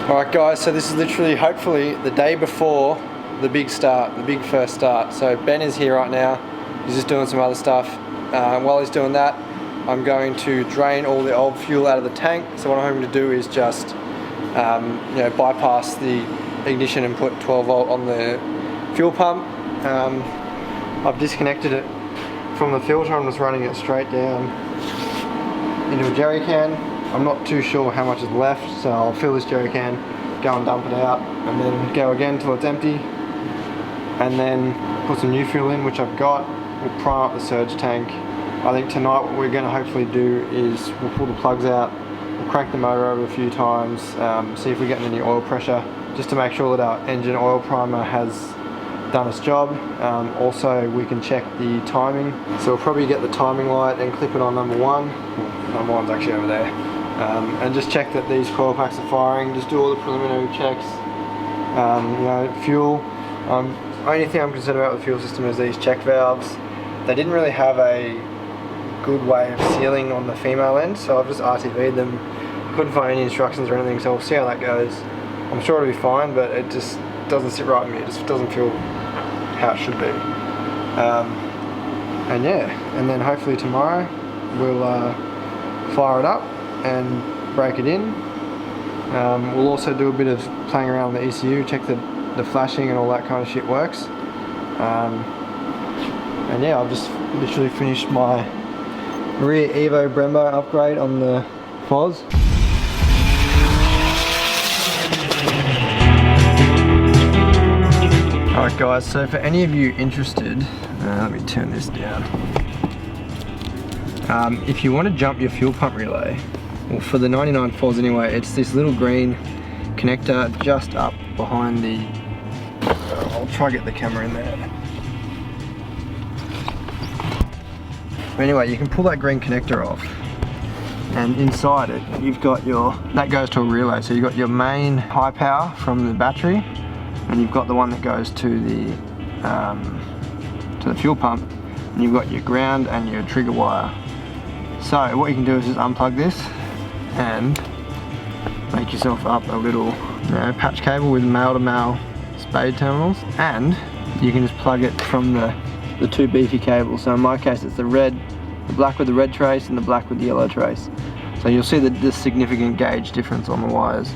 Alright guys, so this is literally, hopefully, the day before the big start, the big first start. So Ben is here right now, he's just doing some other stuff. While he's doing that, I'm going to drain all the old fuel out of the tank. So what I'm hoping to do is just bypass the ignition and put 12 volt on the fuel pump. I've disconnected it from the filter. I'm just running it straight down into a jerry can. I'm not too sure how much is left, so I'll fill this jerry can, go and dump it out, and then go again till it's empty, and then put some new fuel in, which I've got. We'll prime up the surge tank. I think tonight what we're going to hopefully do is we'll pull the plugs out, we'll crank the motor over a few times, see if we get any oil pressure, just to make sure that our engine oil primer has done its job. Also we can check the timing, so we'll probably get the timing light and clip it on number one. Number one's actually over there. And just check that these coil packs are firing, just do all the preliminary checks. Fuel, only thing I'm concerned about with the fuel system is these check valves. They didn't really have a good way of sealing on the female end, so I've just RTV'd them. Couldn't find any instructions or anything, so we'll see how that goes. I'm sure it'll be fine, but it just doesn't sit right with me. It just doesn't feel how it should be. And then hopefully tomorrow we'll fire it up and break it in. We'll also do a bit of playing around with the ECU, check the flashing and all that kind of shit works. And yeah, I've just literally finished my rear Evo Brembo upgrade on the FOS. Alright guys, so for any of you interested, let me turn this down. If you want to jump your fuel pump relay, well, for the 99 FOS anyway, it's this little green connector just up behind the, I'll try to get the camera in there. Anyway, you can pull that green connector off, and inside it you've got that goes to a relay. So you've got your main high power from the battery, and you've got the one that goes to the fuel pump, and you've got your ground and your trigger wire. So what you can do is just unplug this and make yourself up a little patch cable with male to male spade terminals, and you can just plug it from the two beefy cables. So in my case it's the black with the red trace and the black with the yellow trace. So you'll see the significant gauge difference on the wires,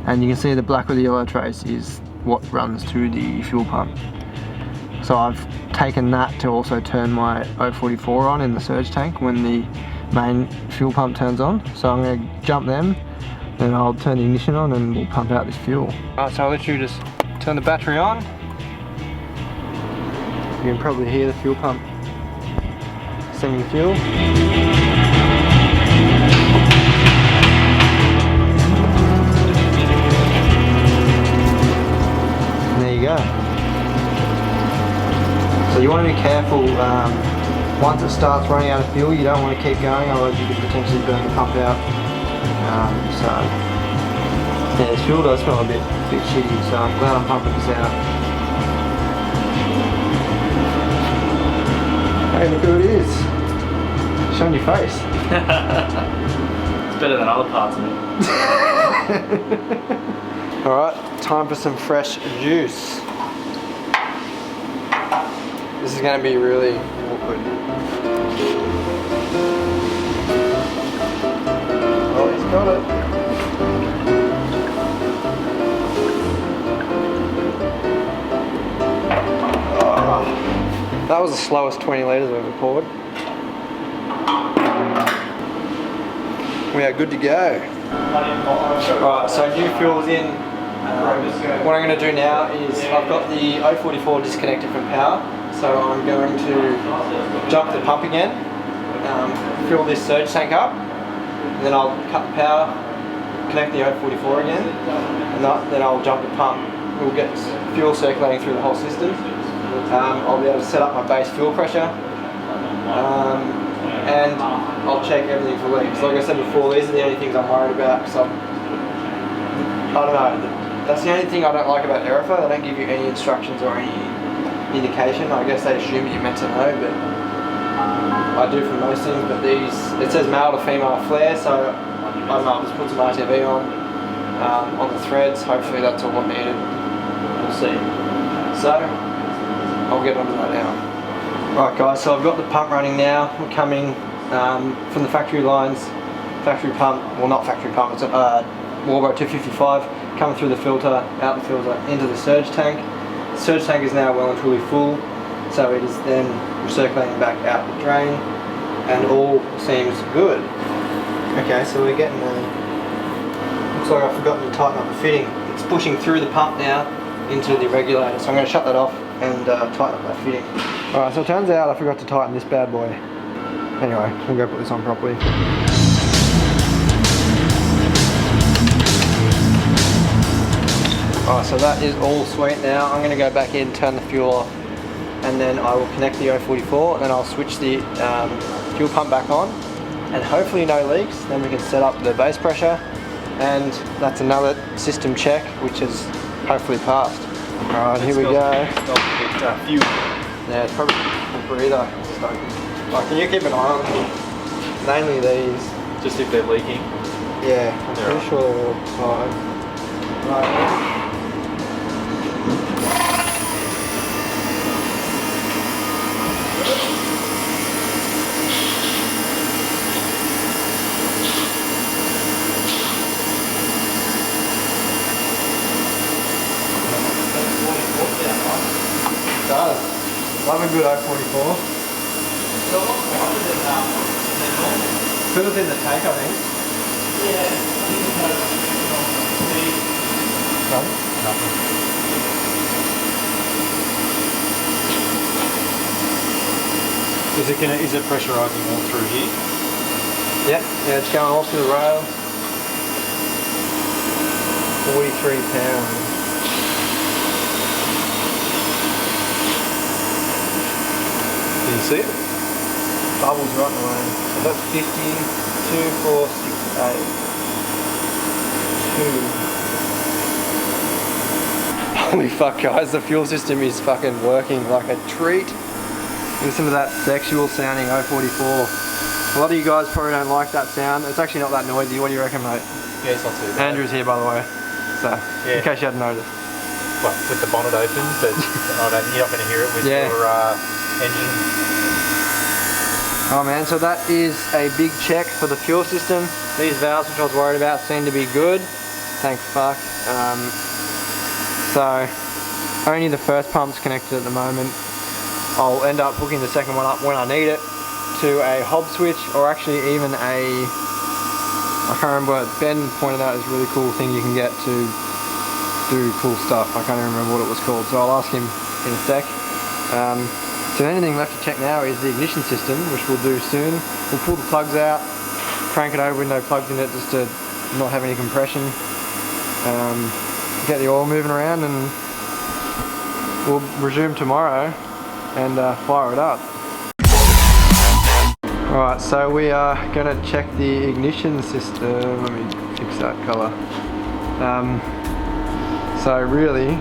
and you can see the black with the yellow trace is what runs to the fuel pump. So I've taken that to also turn my 044 on in the surge tank when the main fuel pump turns on. So I'm going to jump them, then I'll turn the ignition on and we'll pump out this fuel. Alright, so I'll literally just turn the battery on. You can probably hear the fuel pump sending fuel. And there you go. So you want to be careful, once it starts running out of fuel, you don't want to keep going, otherwise you could potentially burn the pump out. Yeah, this fuel does smell a bit shitty, so I'm glad I'm pumping this out. Hey, look who it is. Showing your face. It's better than other parts of it. Alright, time for some fresh juice. This is going to be really awkward. Oh, he's got it. Oh, that was the slowest 20 litres I've ever poured. We are good to go. Alright, so new fuel's in. What I'm going to do now is I've got the 044 disconnected from power, so I'm going to jump the pump again, fill this surge tank up, and then I'll cut the power, connect the 044 again, and then I'll jump the pump. We'll get fuel circulating through the whole system. I'll be able to set up my base fuel pressure, and I'll check everything for leaks. Like I said before, these are the only things I'm worried about, because I don't know, that's the only thing I don't like about Aerofa. They don't give you any instructions or any indication. I guess they assume that you're meant to know, but I do for most things. But these, it says male to female flare, so I don't know, I'll just put some RTV on, on the threads. Hopefully that's all I needed. We'll see. So I'll get onto that now. Right guys, so I've got the pump running now. We're coming from the factory lines, factory pump, well not factory pump, it's a Warbro 255, coming through the filter, out the filter, into the surge tank. The surge tank is now well and truly full, so it is then recirculating back out the drain, and all seems good. Okay, so we're getting looks like I've forgotten to tighten up the fitting. It's pushing through the pump now into the regulator, so I'm going to shut that off and tighten up that fitting. Alright, so it turns out I forgot to tighten this bad boy. Anyway, we'll go put this on properly. Alright, so that is all sweet now. I'm going to go back in, turn the fuel off, and then I will connect the 044, and then I'll switch the fuel pump back on, and hopefully no leaks. Then we can set up the base pressure, and that's another system check, which has hopefully passed. Alright, here we go. Yeah, it's probably a breather. Like, can you keep an eye on them? Mainly these. Just if they're leaking. Yeah, I'm pretty sure they're all fine. Right. Does. Love a good 044. So what's harder than normal? Because it's in the tank, I think. Yeah, I think it's Nothing. Is it pressurising all through here? Yep, yeah, it's going all through the rails. 43 pounds. Can you see it? Bubbles right in the way. So that's 50, 2, 4, 6, 8, 2. Holy fuck guys, the fuel system is fucking working like a treat. Listen to that sexual sounding 044. A lot of you guys probably don't like that sound. It's actually not that noisy. What do you reckon, mate? Yeah, it's not too bad. Andrew's here, by the way. So, in case you hadn't noticed. What, with the bonnet open, but you're not going to hear it with your engine. Oh man, so that is a big check for the fuel system. These valves, which I was worried about, seem to be good. Thank fuck. So, only the first pump's connected at the moment. I'll end up hooking the second one up when I need it to a hob switch, or actually even I can't remember what Ben pointed out is a really cool thing you can get to do cool stuff. I can't even remember what it was called, so I'll ask him in a sec. So the only thing left to check now is the ignition system, which we'll do soon. We'll pull the plugs out, crank it over with no plugs in it just to not have any compression. Get the oil moving around, and we'll resume tomorrow and fire it up. Alright, so we are going to check the ignition system. Let me fix that colour. So really,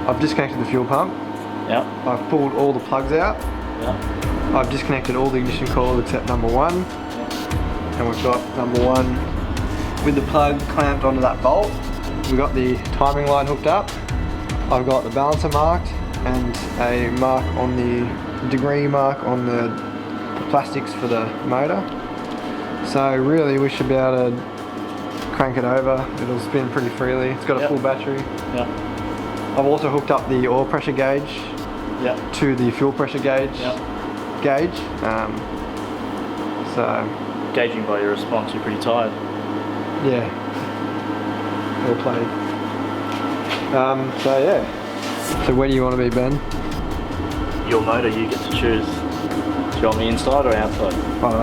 I've disconnected the fuel pump. Yep. I've pulled all the plugs out. Yep. I've disconnected all the ignition coils except number 1. Yep. And we've got number 1 with the plug clamped onto that bolt. We've got the timing line hooked up. I've got the balancer marked and a mark on the degree mark on the plastics for the motor. So really we should be able to crank it over. It'll spin pretty freely. It's got a full battery. Yep. I've also hooked up the oil pressure gauge to the fuel pressure gauge. So gauging by your response, you're pretty tired. Yeah, well played. So yeah. So where do you want to be, Ben? Your motor, you get to choose. Do you want me inside or outside? I don't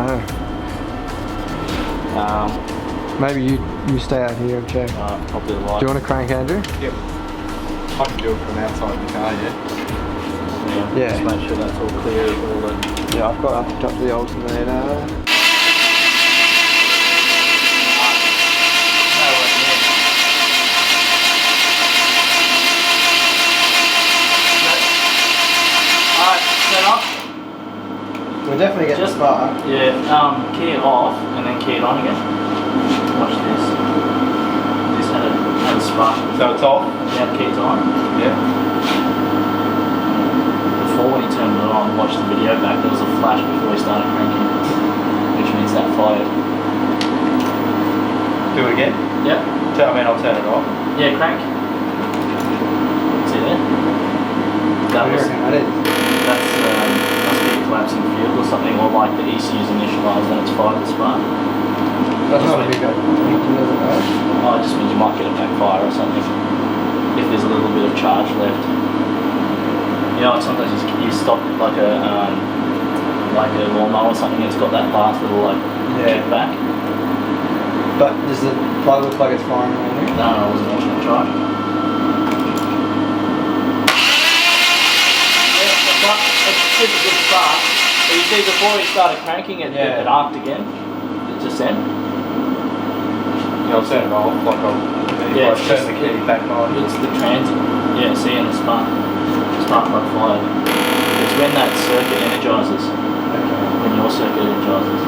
know. Maybe you stay out here and check. I'll do the light. Do you want to crank, Andrew? Yep. I can do it from outside the car, Yeah. Just make sure that's all clear of all the... Yeah, I've got hooked up to the alternator. We're definitely getting Just far. Yeah, key it off and then key it on again. Watch this. This had a spark. So it's off. Yeah, key's on. Yeah. Before when he turned it on, watched the video back, there was a flash before he started cranking, which means that fired. Do it again. Yeah. I'll turn it off. Yeah, crank. See there? That was, that's must be a collapsing field or something, or like the ECU's initialized and it's fired the spark. That's not a big one. Oh, it just means you might get a backfire or something if there's a little bit of charge left. You know, like sometimes you stop like a lawnmower or something, and it's got that last little like kick back. But does the plug look like it's firing or anything? No, I wasn't watching it charge. It's a good spark. But you see, before he started cranking it, it arced again. It just then. Yeah, I'll turn it off. Like I'll turn the key back on. It's the transit. Yeah, see, and the spark plug fired. It's when that circuit energizes. When your circuit energizes.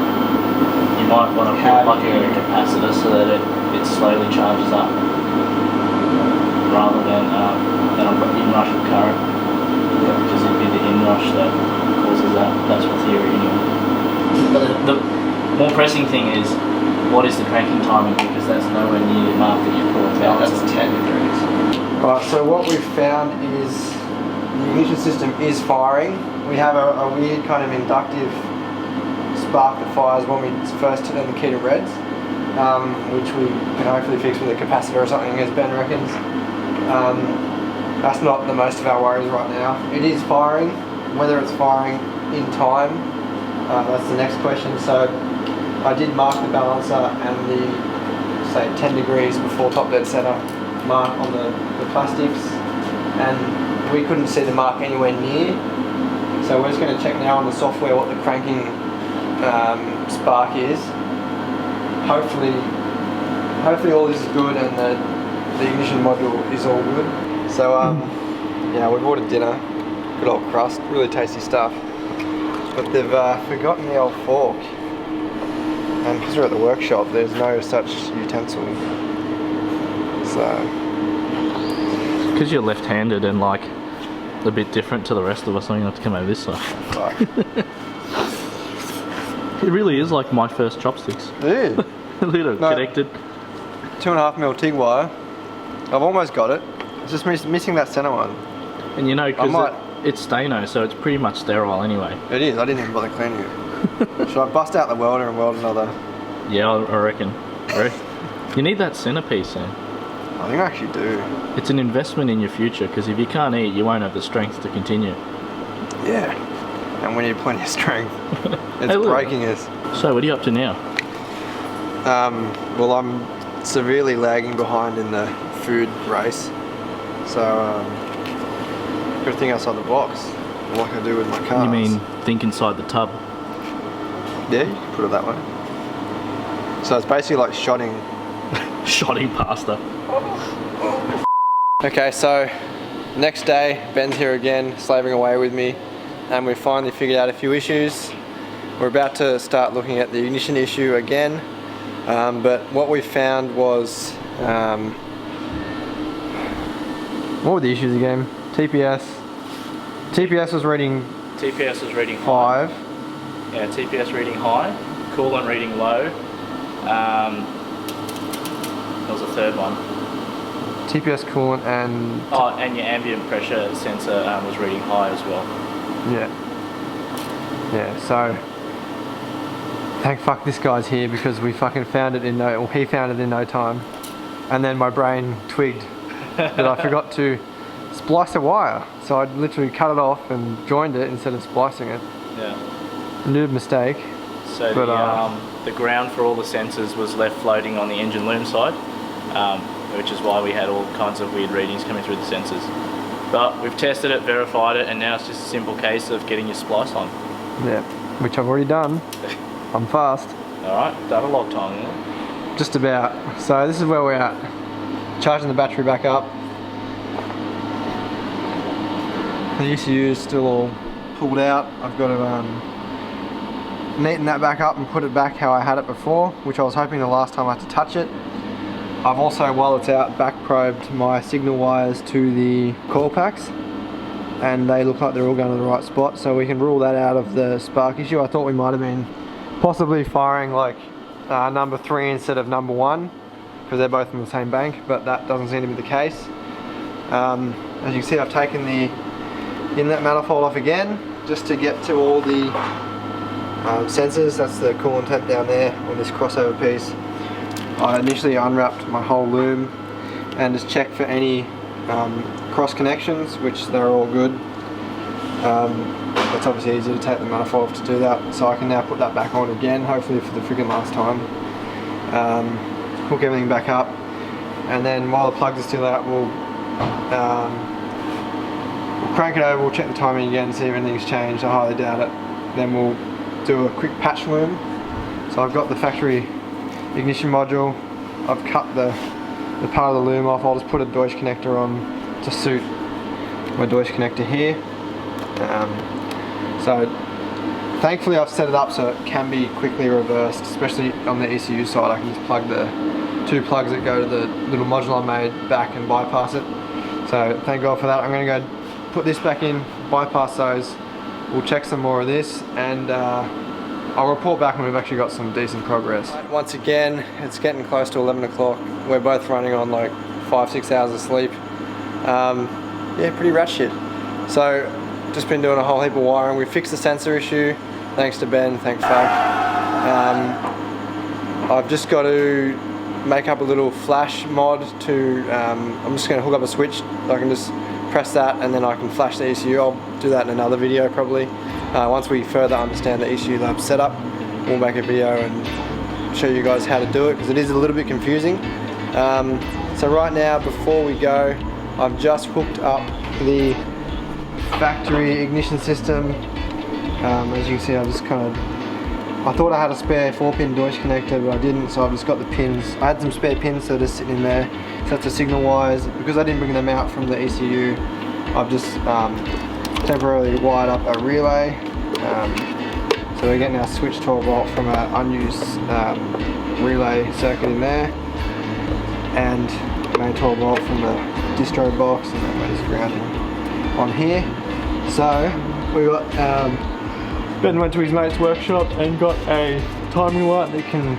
You might want to put like a capacitor so that it slowly charges up, rather than an inrush of current, because it'd be the inrush that causes that. That's what theory anyway. But the more pressing thing is, what is the cranking timing, because that's nowhere near the mark that you put on balance. That's 10 degrees. Right, so what we've found is the ignition system is firing. We have a weird kind of inductive spark that fires when we first turn the key to reds, which we can hopefully fix with a capacitor or something, as Ben reckons. That's not the most of our worries right now. It is firing. Whether it's firing in time, that's the next question. So I did mark the balancer and the, say, 10 degrees before top dead center mark on the plastics, and we couldn't see the mark anywhere near. So we're just going to check now on the software what the cranking spark is. Hopefully all this is good and the ignition module is all good. So yeah, we've ordered dinner, good old crust, really tasty stuff. But they've forgotten the old fork, and because we're at the workshop, there's no such utensil. So because you're left-handed and like a bit different to the rest of us, I'm gonna have to come over this side. fuck. It really is like my first chopsticks. It is. Look at it, connected. 2.5mm TIG wire. I've almost got it. It's just missing that center one. And you know, because it's Stano, so it's pretty much sterile anyway. It is. I didn't even bother cleaning it. Should I bust out the welder and weld another? Yeah, I reckon. You need that centerpiece, Sam. I think I actually do. It's an investment in your future, because if you can't eat, you won't have the strength to continue. Yeah. And we need plenty of strength. It's Hey, breaking us. So, what are you up to now? Well, I'm severely lagging behind in the food race. So, got to think outside the box, like I do with my cars. You mean think inside the tub? Yeah, you can put it that way. So it's basically like shotting. Shotting pasta. Okay, so next day, Ben's here again, slaving away with me, and we've finally figured out a few issues. We're about to start looking at the ignition issue again, but what we found was, what were the issues again? TPS was reading TPS was reading 5. Yeah, TPS reading high, coolant reading low. There was a third one. TPS coolant and... Oh, and your ambient pressure sensor was reading high as well. Yeah, so thank fuck this guy's here, because we fucking found it in no... Well, he found it in no time. And then my brain twigged that I forgot to splice a wire. So I literally cut it off and joined it instead of splicing it. Yeah. A little mistake. So the ground for all the sensors was left floating on the engine loom side, which is why we had all kinds of weird readings coming through the sensors. But we've tested it, verified it, and now it's just a simple case of getting your splice on. Yeah, which I've already done. I'm fast. Alright, done a log time, yeah? Just about. So this is where we're at. Charging the battery back up. The ECU is still all pulled out. I've got to neaten that back up and put it back how I had it before, which I was hoping the last time I had to touch it. I've also, while it's out, back probed my signal wires to the coil packs, and they look like they're all going to the right spot, so we can rule that out of the spark issue. I thought we might have been possibly firing like number 3 instead of number 1, because they're both in the same bank, but that doesn't seem to be the case. As you can see, I've taken the inlet manifold off again, just to get to all the sensors. That's the coolant temp down there on this crossover piece. I initially unwrapped my whole loom and just checked for any cross connections, which they're all good. It's obviously easy to take the manifold off to do that, so I can now put that back on again, hopefully for the freaking last time. Hook everything back up, and then while the plugs are still out, we'll crank it over, we'll check the timing again, see if anything's changed. I highly doubt it. Then we'll do a quick patch loom. So I've got the factory ignition module, I've cut the part of the loom off. I'll just put a Deutsch connector on to suit my Deutsch connector here. So thankfully I've set it up so it can be quickly reversed, especially on the ECU side. I can just plug the 2 plugs that go to the little module I made back and bypass it. So thank God for that. I'm going to go put this back in, bypass those. We'll check some more of this, and I'll report back when we've actually got some decent progress. Once again, it's getting close to 11 o'clock. We're both running on like 5-6 hours of sleep. Yeah, pretty rat shit. So, just been doing a whole heap of wiring. We fixed the sensor issue, thanks to Ben, thank fuck. I've just got to make up a little flash mod to, I'm just going to hook up a switch. I can just press that and then I can flash the ECU. I'll do that in another video probably. Once we further understand the ECU lab setup, we'll make a video and show you guys how to do it, because it is a little bit confusing. So right now, before we go, I've just hooked up the factory ignition system. As you can see, I just I thought I had a spare 4-pin Deutsch connector, but I didn't, so I've just got the pins. I had some spare pins, so they're just sitting in there. So that's the signal wires. Because I didn't bring them out from the ECU, I've just temporarily wired up a relay. So we're getting our switch 12 volt from an unused relay circuit in there, and main 12 volt from the distro box, and then we're just grounding on here. So we got Ben went to his mate's workshop and got a timing light that can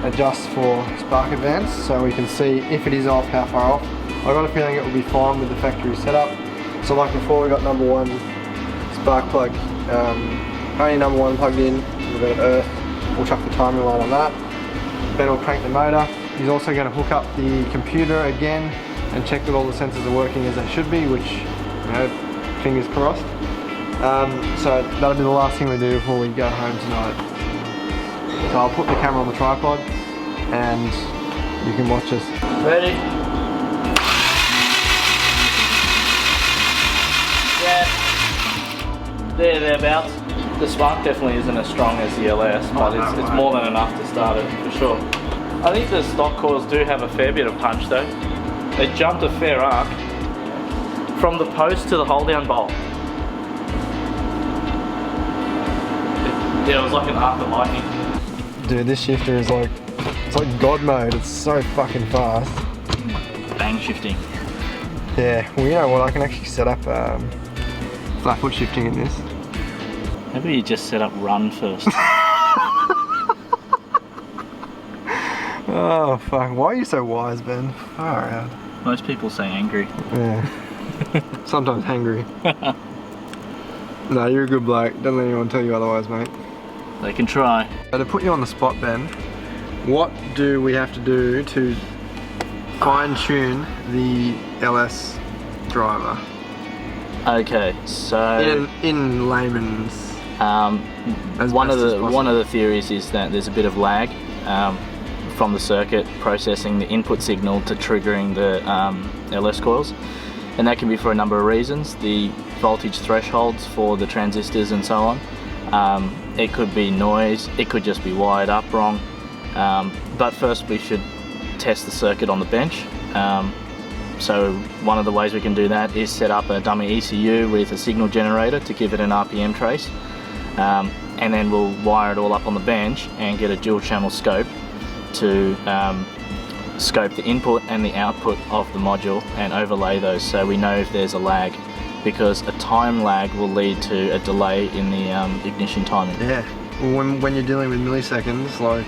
adjust for spark advance, so we can see if it is off, how far off. I've got a feeling it will be fine with the factory setup. So like before, we got number 1 spark plug, only number 1 plugged in. We've got earth. We'll chuck the timing light on that. Ben will crank the motor. He's also going to hook up the computer again and check that all the sensors are working as they should be, which, you know, fingers crossed. So that'll be the last thing we do before we go home tonight. So I'll put the camera on the tripod and you can watch us. Ready? Yeah. Thereabouts. The spark definitely isn't as strong as the LS, but it's more than enough to start it, for sure. I think the stock coils do have a fair bit of punch though. They jumped a fair arc from the post to the hold down bolt. Yeah, it was like an arc of lightning. Dude, this shifter is like, it's like God mode. It's so fucking fast. Bang shifting. Yeah, well, you know what? I can actually set up flat foot shifting in this. Maybe you just set up run first. Oh fuck, why are you so wise, Ben? Far out. Most people say angry. Yeah. Sometimes hangry. No, you're a good bloke. Don't let anyone tell you otherwise, mate. They can try. So to put you on the spot, Ben, what do we have to do to fine tune the LS driver? Okay, so in layman's. One of the theories is that there's a bit of lag from the circuit processing the input signal to triggering the LS coils, and that can be for a number of reasons. The voltage thresholds for the transistors and so on. It could be noise, it could just be wired up wrong, but first we should test the circuit on the bench. So one of the ways we can do that is set up a dummy ECU with a signal generator to give it an RPM trace, and then we'll wire it all up on the bench and get a dual channel scope to scope the input and the output of the module and overlay those so we know if there's a lag, because a time lag will lead to a delay in the ignition timing. Yeah, well, when you're dealing with milliseconds, like,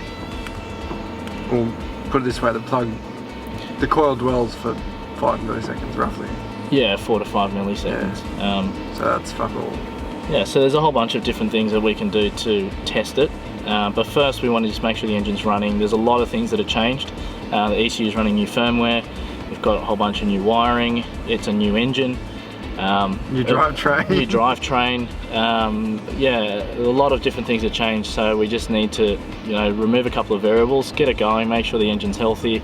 we'll put it this way, the coil dwells for 5 milliseconds roughly. Yeah, 4 to 5 milliseconds. Yeah. So that's fuck all. Yeah, so there's a whole bunch of different things that we can do to test it. But first we want to just make sure the engine's running. There's a lot of things that have changed. The ECU is running new firmware. We've got a whole bunch of new wiring. It's a new engine. New drivetrain. New drivetrain. Yeah, a lot of different things have changed. So we just need to, remove a couple of variables, get it going, make sure the engine's healthy,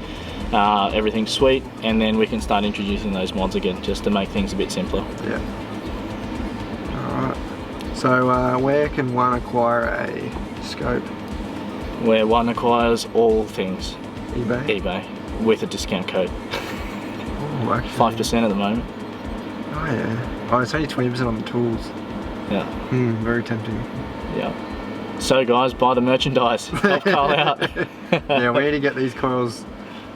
everything's sweet, and then we can start introducing those mods again, just to make things a bit simpler. Yeah. Alright. So where can one acquire a scope? Where one acquires all things. eBay? eBay, with a discount code. Oh, actually. 5% at the moment. Oh yeah. Oh, it's only 20% on the tools. Yeah. Very tempting. Yeah. So guys, buy the merchandise. Help Carl out. Yeah, we need to get these coils.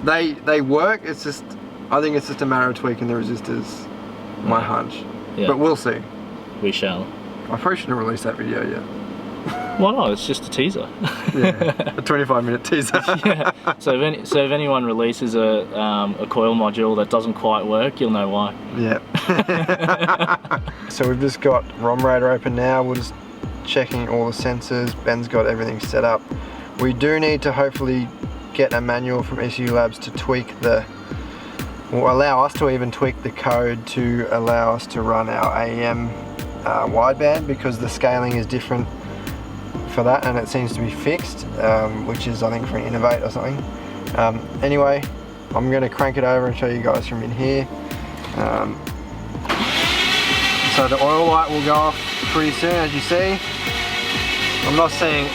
They work. It's just, I think it's just a matter of tweaking the resistors. My hunch. Yeah. But we'll see. We shall. I probably shouldn't release that video yet. Why not? It's just a teaser. Yeah, a 25-minute teaser. Yeah. So if anyone releases a coil module that doesn't quite work, you'll know why. Yeah. So we've just got ROM Raider open now. We're just checking all the sensors. Ben's got everything set up. We do need to hopefully get a manual from ECU Labs to tweak or allow us to even tweak the code to allow us to run our AEM wideband, because the scaling is different for that, and it seems to be fixed, which is I think for an Innovate or something. Anyway, I'm going to crank it over and show you guys from in here. So the oil light will go off pretty soon, as you see. I'm not seeing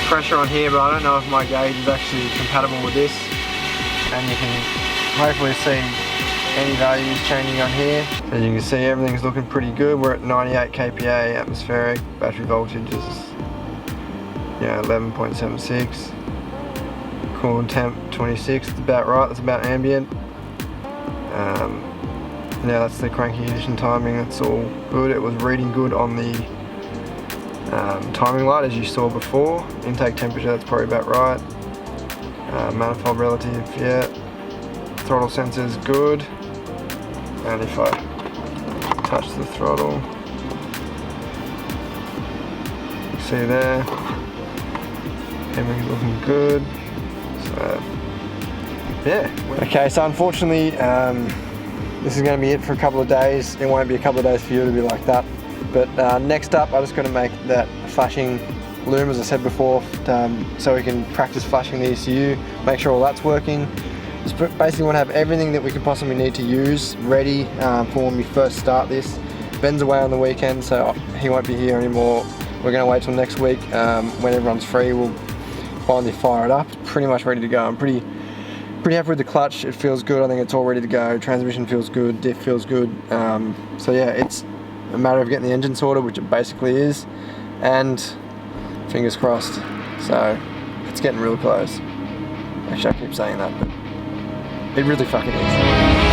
pressure on here, but I don't know if my gauge is actually compatible with this, and you can hopefully see any values changing on here. As you can see, everything's looking pretty good. We're at 98 kPa atmospheric, battery voltage is 11.76, coolant temp 26, it's about right, that's about ambient. Now that's the cranking ignition timing, that's all good. It was reading good on the timing light, as you saw before. Intake temperature, that's probably about right. Manifold relative, yeah. Throttle sensor is good. And if I touch the throttle, you see there, everything's looking good. So, yeah. Okay, so unfortunately, this is going to be it for a couple of days. It won't be a couple of days for you to be like that. But next up, I'm just going to make that flashing loom, as I said before, so we can practice flashing the ECU, make sure all that's working. Just basically want to have everything that we could possibly need to use ready for when we first start this. Ben's away on the weekend, so he won't be here anymore. We're going to wait till next week. When everyone's free, we'll finally fire it up. It's pretty much ready to go. I'm pretty happy with the clutch. It feels good. I think it's all ready to go. Transmission feels good. Diff feels good. So yeah, it's a matter of getting the engine sorted, which it basically is, and fingers crossed. So it's getting real close. Actually, I keep saying that, but it really fucking is.